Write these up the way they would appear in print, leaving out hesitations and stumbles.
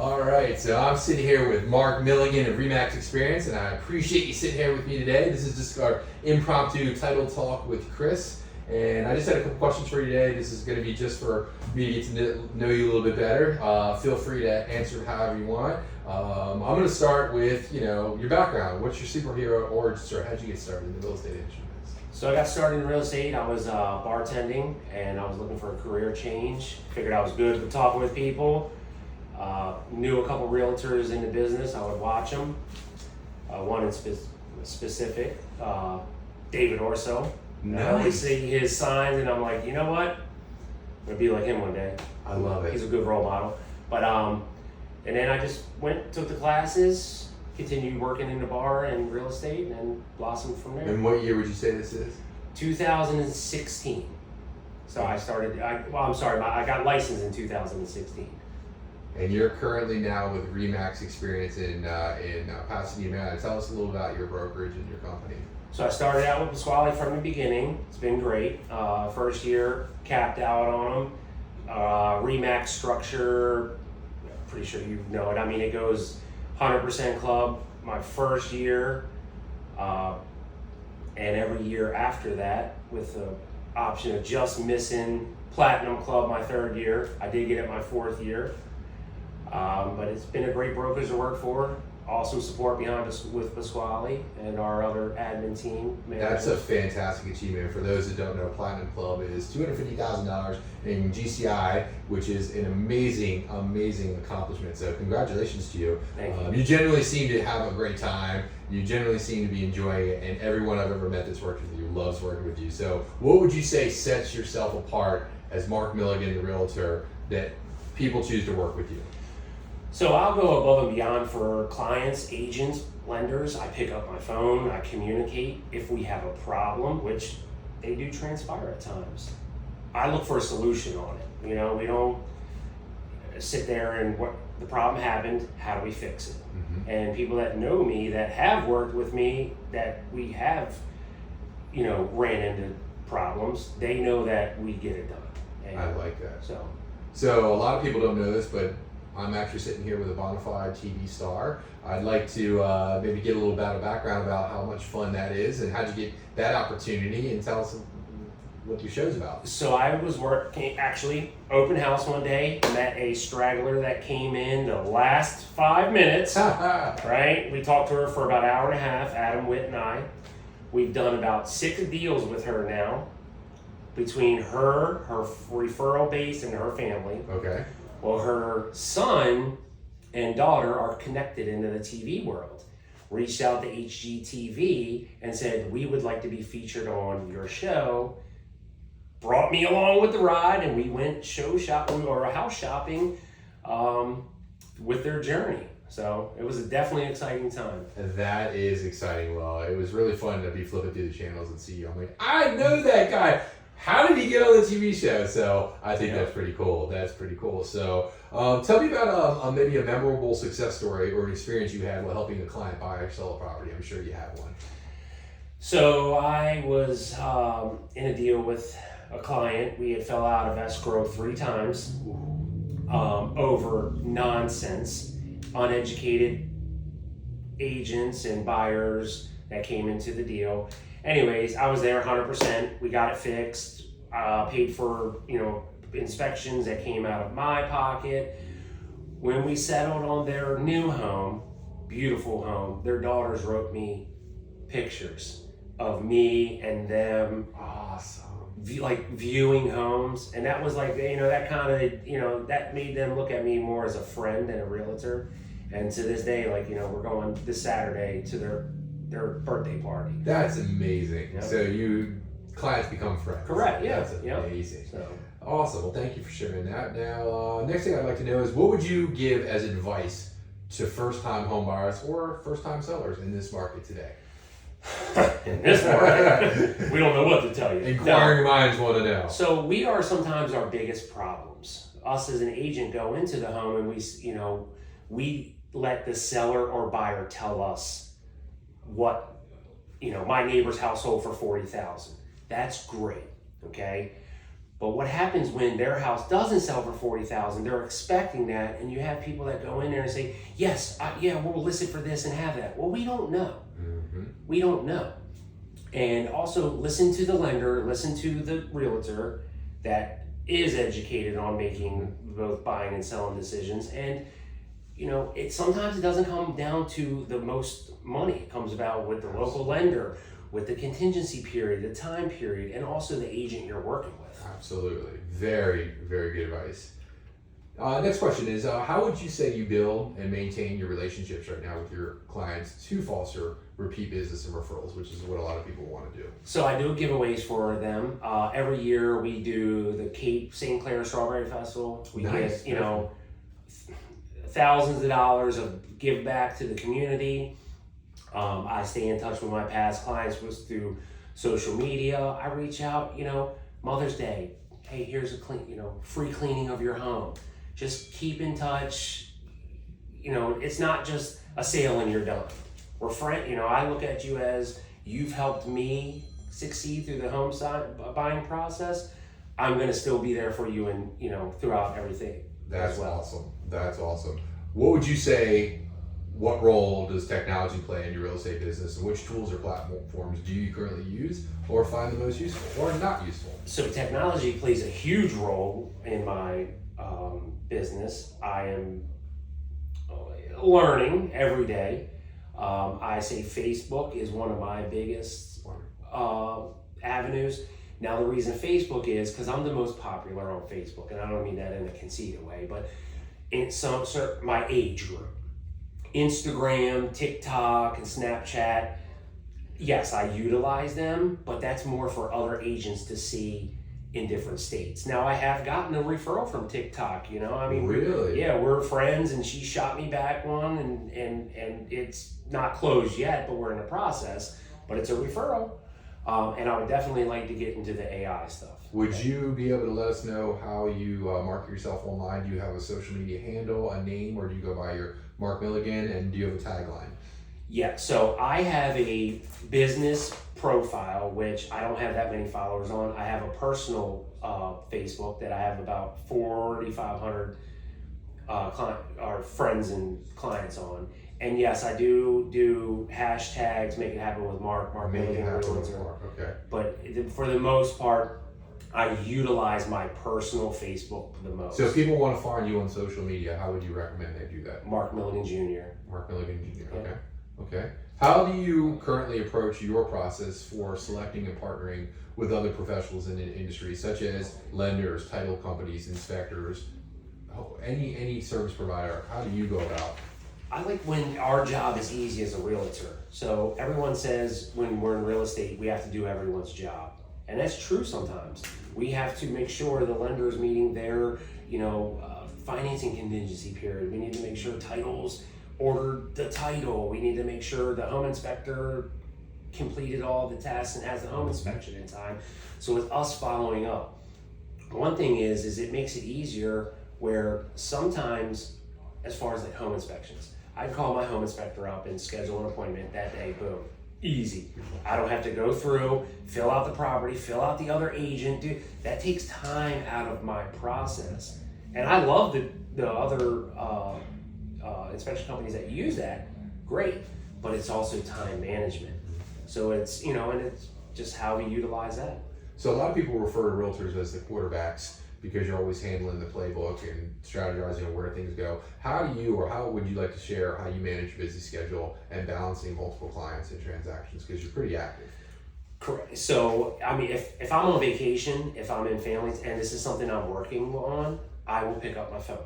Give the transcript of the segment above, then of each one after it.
All right, so I'm sitting here with Mark Milligan of RE Experience, and I appreciate you sitting here with me today. This is just our impromptu title talk with Chris, and I just had a couple questions for you today. This is going to be just for me to get to know you a little bit better. Feel free to answer however you want. I'm going to start with, your background. What's your superhero origin story? How'd you get started in the real estate industry? So I got started in real estate. I was bartending, and I was looking for a career change. Figured I was good with talking with people. Knew a couple realtors in the business. I would watch them. One in specific, David Orso. Nice. I always see his signs, and I'm like, you know what? I'm gonna be like him one day. I love it. He's a good role model. But and then I just took the classes, continued working in the bar and real estate, and then blossomed from there. And what year would you say this is? 2016. So I got licensed in 2016. And you're currently now with RE Experience in Pasadena, Maryland. Tell us a little about your brokerage and your company. So I started out with Pasquale from the beginning. It's been great. First year, capped out on them. RE structure, pretty sure you know it. I mean, it goes 100% club my first year, and every year after that, with the option of just missing Platinum Club my third year. I did get it my fourth year. But it's been a great brokerage to work for. Awesome support behind us with Pasquale and our other admin team. That's a fantastic achievement. For those that don't know, Platinum Club is $250,000 in GCI, which is an amazing accomplishment. So congratulations to you. Thank you. You generally seem to have a great time. You generally seem to be enjoying it, and everyone I've ever met that's worked with you loves working with you. So what would you say sets yourself apart as Mark Milligan, the realtor, that people choose to work with you? So I'll go above and beyond for clients, agents, lenders. I pick up my phone, I communicate if we have a problem, which they do transpire at times. I look for a solution on it. We don't sit there and what the problem happened, how do we fix it? Mm-hmm. And people that know me, that have worked with me, that we have, ran into problems, they know that we get it done. And I like that. So a lot of people don't know this, but I'm actually sitting here with a bona fide TV star. I'd like to maybe get a little bit of background about how much fun that is and how'd you get that opportunity, and tell us what your show's about. So I was actually open house one day, met a straggler that came in the last 5 minutes, right? We talked to her for about an hour and a half, Adam Witt and I. We've done about 6 deals with her now, between her referral base, and her family. Okay. Well, her son and daughter are connected into the TV world. Reached out to HGTV and said, we would like to be featured on your show. Brought me along with the ride, and we went house shopping with their journey. So it was definitely an exciting time. That is exciting. Well, it was really fun to be flipping through the channels and see you. I'm like, I know that guy. How did he get on the TV show? So I think that's pretty cool. That's pretty cool. So tell me about maybe a memorable success story or an experience you had while helping a client buy or sell a property. I'm sure you have one. So I was in a deal with a client. We had fell out of escrow 3 times over nonsense, uneducated agents and buyers that came into the deal. Anyways, I was there 100%. We got it fixed. Paid for, inspections that came out of my pocket. When we settled on their new home, beautiful home, their daughters wrote me pictures of me and them. Awesome. Viewing homes. And that was that kind of, that made them look at me more as a friend than a realtor. And to this day, we're going this Saturday to their birthday party. That's amazing. Yep. So clients become friends. Correct, yeah. That's amazing. So. Awesome. Well, thank you for sharing that. Now, next thing I'd like to know is, what would you give as advice to first-time home buyers or first-time sellers in this market today? In this market, we don't know what to tell you. Inquiring minds want to know. So we are sometimes our biggest problems. Us as an agent go into the home and we let the seller or buyer tell us what, my neighbor's house sold for $40,000. That's great, okay? But what happens when their house doesn't sell for $40,000? They're expecting that, and you have people that go in there and say, "Yes, yeah, we'll list it for this and have that." Well, we don't know. We don't know. And also listen to the lender, listen to the realtor that is educated on making both buying and selling decisions. And sometimes it doesn't come down to the most money. It comes about with the local lender, with the contingency period, the time period, and also the agent you're working with. Absolutely. Very, very good advice. Next question is, how would you say you build and maintain your relationships right now with your clients to foster repeat business and referrals, which is what a lot of people want to do? So I do giveaways for them. Every year we do the Cape St. Clair Strawberry Festival. We Nice. get, thousands of dollars of give back to the community. I stay in touch with my past clients was through social media. I reach out, Mother's Day. Hey, here's a free cleaning of your home. Just keep in touch. It's not just a sale and you're done. We're friends. I look at you as you've helped me succeed through the home buying process. I'm going to still be there for you and, throughout everything. That's awesome. That's awesome. What would you say, what role does technology play in your real estate business, and which tools or platforms do you currently use or find the most useful or not useful? So technology plays a huge role in my business. I am learning every day. I say Facebook is one of my biggest avenues. Now the reason Facebook is because I'm the most popular on Facebook, and I don't mean that in a conceited way, but in my age group. Instagram, TikTok, and Snapchat, yes, I utilize them, but that's more for other agents to see in different states. Now I have gotten a referral from TikTok, Really? Yeah, we're friends, and she shot me back one, and it's not closed yet, but we're in the process, but it's a referral. And I would definitely like to get into the AI stuff. Would you be able to let us know how you market yourself online? Do you have a social media handle, a name, or do you go by your Mark Milligan, and do you have a tagline? Yeah, so I have a business profile, which I don't have that many followers on. I have a personal Facebook that I have about 4,500 friends and clients on. And yes, I do hashtags, make it happen with Mark Milligan. Okay. But for the most part, I utilize my personal Facebook the most. So if people want to find you on social media, how would you recommend they do that? Mark Milligan Jr. Mark Milligan Jr. Yeah. Okay. Okay. How do you currently approach your process for selecting and partnering with other professionals in the industry, such as lenders, title companies, inspectors, any service provider? How do you go about? I like when our job is easy as a realtor. So everyone says when we're in real estate, we have to do everyone's job. And that's true sometimes. We have to make sure the lender is meeting their, financing contingency period. We need to make sure titles ordered the title. We need to make sure the home inspector completed all the tests and has the home inspection in time. So with us following up, one thing is it makes it easier where sometimes, as far as like home inspections, I'd call my home inspector up and schedule an appointment that day, boom. Easy. I don't have to go through, fill out the property, fill out the other agent. That takes time out of my process. And I love the other inspection companies that use that. Great. But it's also time management. So it's, and it's just how we utilize that. So a lot of people refer to realtors as the quarterbacks because you're always handling the playbook and strategizing on where things go. How would you like to share how you manage your busy schedule and balancing multiple clients and transactions, because you're pretty active? Correct. So, if I'm on vacation, if I'm in families, and this is something I'm working on, I will pick up my phone.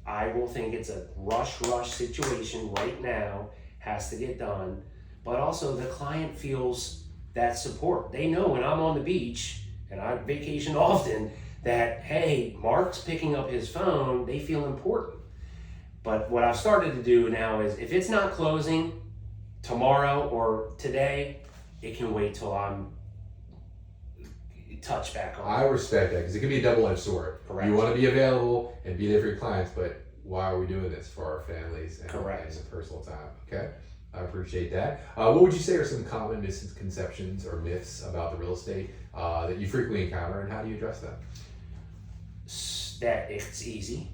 I will think it's a rush situation right now, has to get done, but also the client feels that support. They know when I'm on the beach, and I vacation often, that, hey, Mark's picking up his phone, they feel important. But what I've started to do now is if it's not closing tomorrow or today, it can wait till I'm touched back on. I respect that, because it can be a double-edged sword. Correct. You want to be available and be there for your clients, but why are we doing this? For our families and the personal time. Okay, I appreciate that. What would you say are some common misconceptions or myths about the real estate that you frequently encounter, and how do you address them? that it's easy.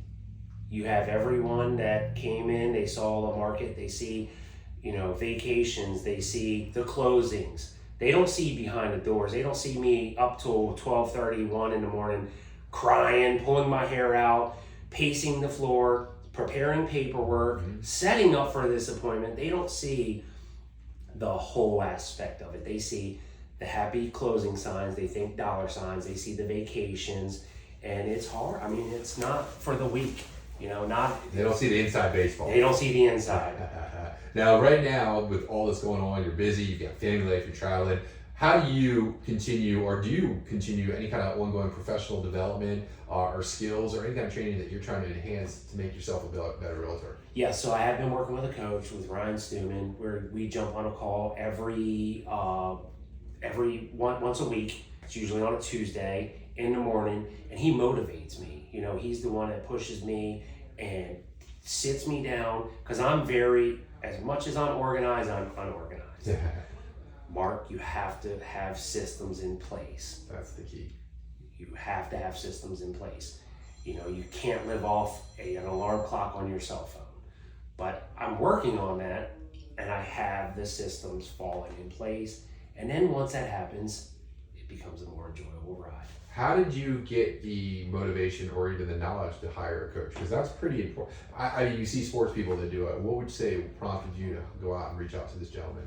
You have everyone that came in, they saw the market, they see, vacations, they see the closings. They don't see behind the doors. They don't see me up till 12:30, 1 in the morning, crying, pulling my hair out, pacing the floor, preparing paperwork, setting up for this appointment. They don't see the whole aspect of it. They see the happy closing signs, they think dollar signs, they see the vacations, and it's hard. I mean, it's not for the weak, They don't see the inside baseball. They don't see the inside. Now, right now, with all this going on, you're busy, you've got family life, you're traveling. How do you continue, or do you continue any kind of ongoing professional development or skills or any kind of training that you're trying to enhance to make yourself a better realtor? Yeah, so I have been working with a coach, with Ryan Stewman, where we jump on a call once a week. It's usually on a Tuesday in the morning, and he motivates me. He's the one that pushes me and sits me down, because as much as I'm organized, I'm unorganized. Mark, you have to have systems in place. That's the key. You have to have systems in place. You can't live off an alarm clock on your cell phone. But I'm working on that, and I have the systems falling in place. And then once that happens, it becomes a more enjoyable ride. How did you get the motivation or even the knowledge to hire a coach? Because that's pretty important. You see sports people that do it. What would you say prompted you to go out and reach out to this gentleman?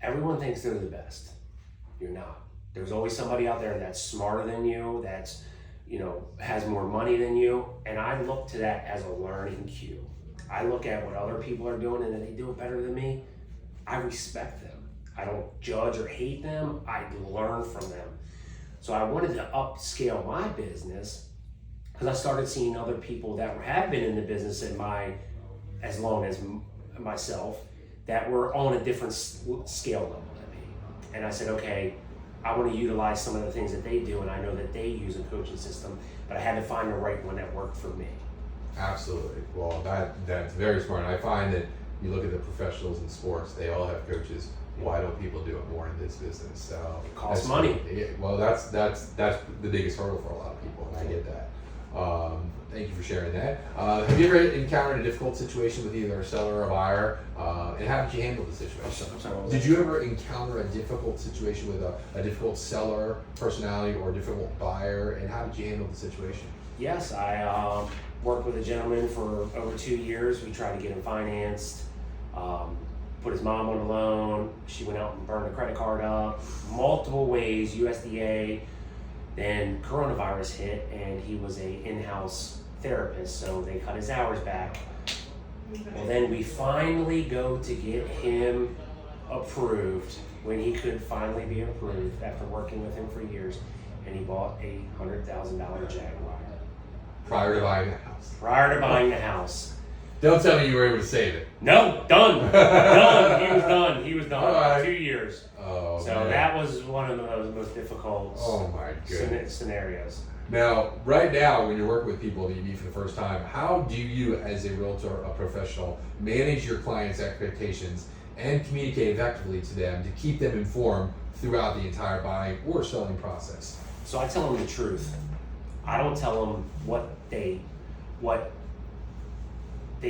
Everyone thinks they're the best. You're not. There's always somebody out there that's smarter than you, that's, has more money than you. And I look to that as a learning cue. I look at what other people are doing, and if they do it better than me, I respect them. I don't judge or hate them. I learn from them. So I wanted to upscale my business, because I started seeing other people that have been in the business as long as myself, that were on a different scale level than me. And I said, okay, I want to utilize some of the things that they do, and I know that they use a coaching system, but I had to find the right one that worked for me. Absolutely. Well, that's very smart. I find that you look at the professionals in sports, they all have coaches. Why don't people do it more in this business? So it costs money. Well, that's the biggest hurdle for a lot of people, and I get that. Thank you for sharing that. Have you ever encountered a difficult situation with either a seller or a buyer? And how did you handle the situation? Did you ever encounter a difficult situation with a difficult seller personality or a difficult buyer? And how did you handle the situation? Yes, I worked with a gentleman for over 2 years. We tried to get him financed. Put his mom on a loan. She went out and burned a credit card up. Multiple ways, USDA. Then coronavirus hit, and he was a in-house therapist, so they cut his hours back. Well, then we finally go to get him approved, when he could finally be approved after working with him for years, and he bought a $100,000 Jaguar. Prior to buying the house. Prior to buying the house. Don't tell me you were able to save it. No, done. Done. He was done. Right. 2 years. Oh, so man. That was one of the most difficult scenarios. Now, right now, when you're working with people that you meet for the first time, how do you, as a realtor, a professional, manage your clients' expectations and communicate effectively to them to keep them informed throughout the entire buying or selling process? So I tell them the truth. I don't tell them what they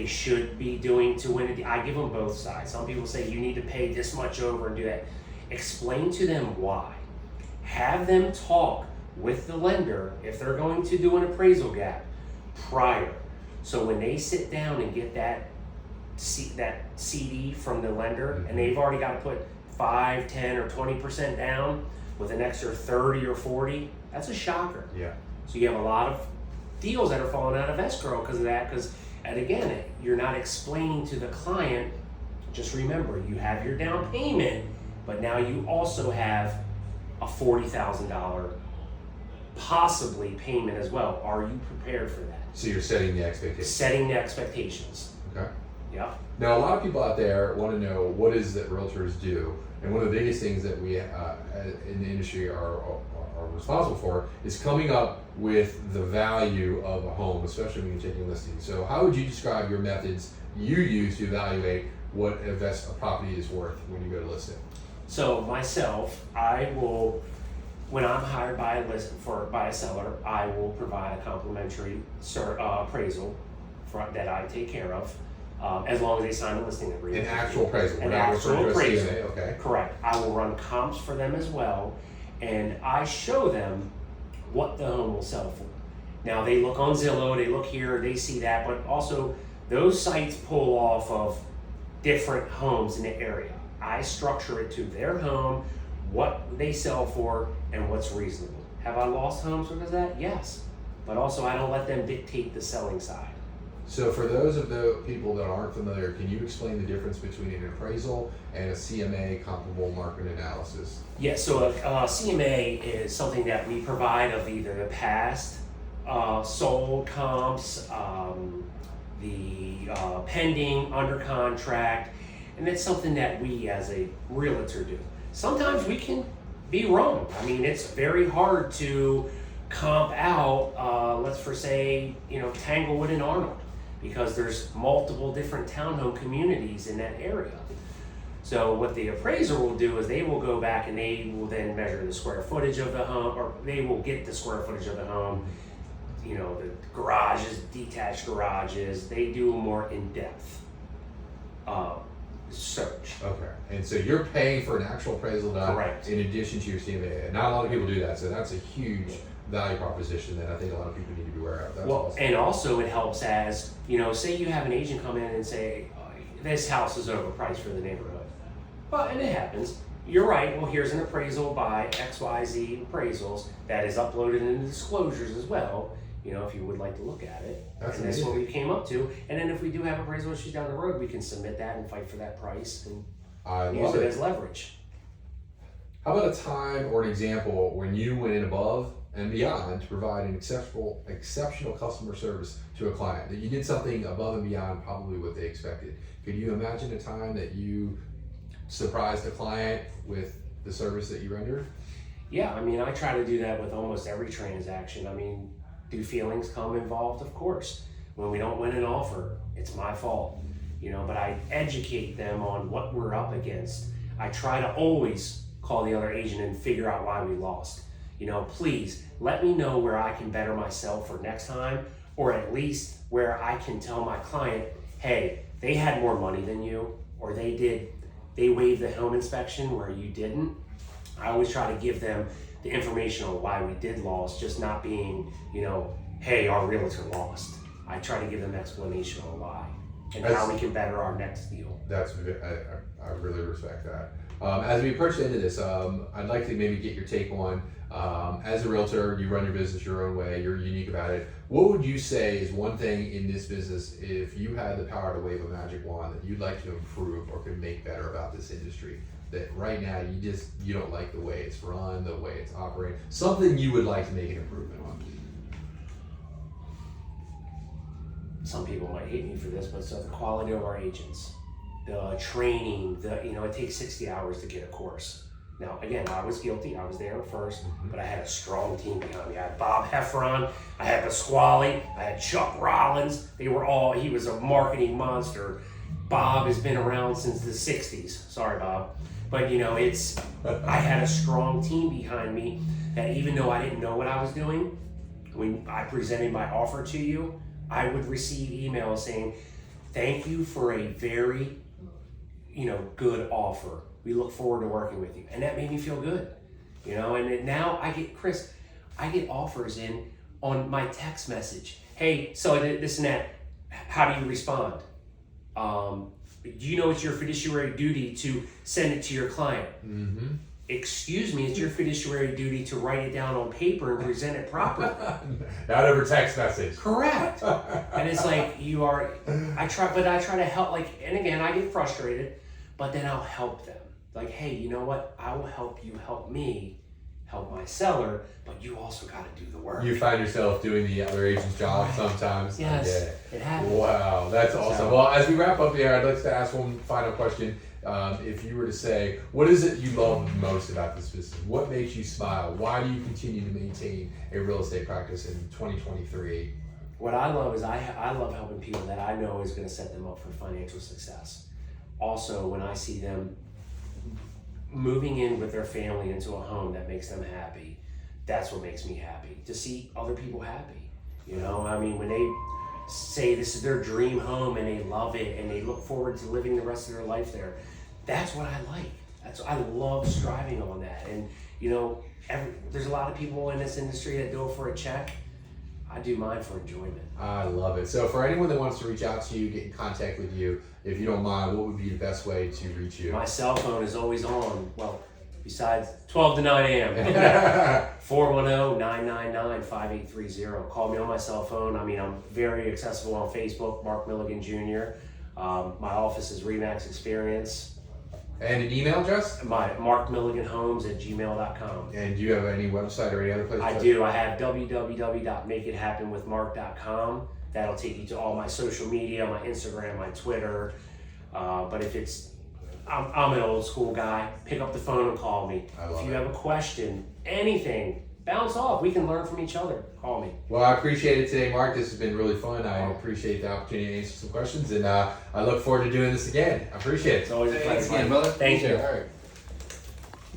should be doing to win it. I give them both sides. Some people say you need to pay this much over and do that. Explain to them why. Have them talk with the lender if they're going to do an appraisal gap prior. So when they sit down and get that CD from the lender, and they've already got to put 5, 10, or 20% down with an extra 30 or 40, that's a shocker. Yeah. So you have a lot of deals that are falling out of escrow because of that. And again, you're not explaining to the client, just remember, you have your down payment, but now you also have a $40,000 possibly payment as well. Are you prepared for that? So you're setting the expectations. Setting the expectations. Okay. Yeah. Now, a lot of people out there want to know what is that realtors do, and one of the biggest things that we in the industry are responsible for is coming up with the value of a home, especially when you're taking listings. So how would you describe your methods you use to evaluate what a property is worth when you go to list it? So myself, I will when I'm hired by a seller, I will provide a complimentary appraisal that I take care of, as long as they sign a listing agreement. An actual appraisal. An actual appraisal. Okay. Correct. I will run comps for them as well, and I show them what the home will sell for. Now they look on Zillow, they look here, they see that, but also those sites pull off of different homes in the area. I structure it to their home, what they sell for, and what's reasonable. Have I lost homes because of that? Yes. But also I don't let them dictate the selling side. So for those of the people that aren't familiar, can you explain the difference between an appraisal and a CMA, comparable market analysis? Yes, so a CMA is something that we provide of either the past sold comps, the pending, under contract, and it's something that we as a realtor do. Sometimes we can be wrong. I mean, it's very hard to comp out, let's for say, Tanglewood and Arnold, because there's multiple different townhome communities in that area. So what the appraiser will do is they will go back and they will then measure the square footage of the home, or they will get the square footage of the home, the garages, detached garages. They do a more in-depth search. Okay, and so you're paying for an actual appraisal done. Correct. In addition to your CMA. And not a lot of people do that, so that's a huge value proposition that I think a lot of people need to be aware of. That's awesome. And also it helps as, say you have an agent come in and say, this house is overpriced for the neighborhood. Well, and it happens. You're right, well, here's an appraisal by XYZ Appraisals that is uploaded in the disclosures as well, if you would like to look at it. That's That's what we came up to. And then if we do have appraisal issues down the road, we can submit that and fight for that price and use it as leverage. How about a time or an example when you went in above and beyond to provide an exceptional customer service to a client, that you did something above and beyond probably what they expected? Could you imagine a time that you surprised a client with the service that you rendered? Yeah, I try to do that with almost every transaction. Do feelings come involved? Of course. When we don't win an offer, it's my fault. But I educate them on what we're up against. I try to always call the other agent and figure out why we lost. Please let me know where I can better myself for next time, or at least where I can tell my client, hey, they had more money than you, or they waived the home inspection where you didn't. I always try to give them the information on why we did lose, just not being, hey, our realtor lost. I try to give them an explanation on why and how we can better our next deal. I really respect that. As we approach the end of this, I'd like to maybe get your take on, as a realtor, you run your business your own way, you're unique about it. What would you say is one thing in this business, if you had the power to wave a magic wand, that you'd like to improve or could make better about this industry? That right now you don't like the way it's run, the way it's operating, something you would like to make an improvement on? Some people might hate me for this, but so the quality of our agents, the training, it takes 60 hours to get a course. Now, again, I was guilty. I was there first, but I had a strong team behind me. I had Bob Heffron, I had Pasquale, I had Chuck Rollins. He was a marketing monster. Bob has been around since the 60s. Sorry, Bob. But I had a strong team behind me that even though I didn't know what I was doing, when I presented my offer to you, I would receive emails saying, thank you for a very, good offer. We look forward to working with you. And that made me feel good, and now I get offers in on my text message. Hey, so I did this and that. How do you respond? Do you know it's your fiduciary duty to send it to your client? Mm-hmm. Excuse me, it's your fiduciary duty to write it down on paper and present it properly. Not over text message. Correct. And it's like I try to help, and again, I get frustrated, but then I'll help them. Like, hey, you know what? I will help you help me help my seller, but you also got to do the work. You find yourself doing the other agent's job sometimes. Yes, it happens. Wow, that's awesome. Well, as we wrap up here, I'd like to ask one final question. If you were to say, what is it you love most about this business? What makes you smile? Why do you continue to maintain a real estate practice in 2023? What I love is I love helping people that I know is going to set them up for financial success. Also, when I see them moving in with their family into a home that makes them happy, that's what makes me happy. To see other people happy. You know, I mean, when they say this is their dream home and they love it and they look forward to living the rest of their life there, that's what I like. I love striving on that. And, you know, there's a lot of people in this industry that do it for a check. I do mine for enjoyment. I love it. So for anyone that wants to reach out to you, get in contact with you, if you don't mind, what would be the best way to reach you? My cell phone is always on. Well, besides 12 to 9 a.m. 410-999-5830. Call me on my cell phone. I mean, I'm very accessible on Facebook, Mark Milligan Jr. My office is RE/MAX Experience. And an email address? My markmilliganhomes@gmail.com. And do you have any website or any other place? I do. I have www.makeithappenwithmark.com. That'll take you to all my social media, my Instagram, my Twitter. But if it's, I'm an old school guy. Pick up the phone and call me. If you have a question, anything, bounce off. We can learn from each other. Call me. Well, I appreciate it today, Mark. This has been really fun. I appreciate the opportunity to answer some questions, and I look forward to doing this again. I appreciate it. It's always a pleasure. Thanks again, brother. Thank you. All right.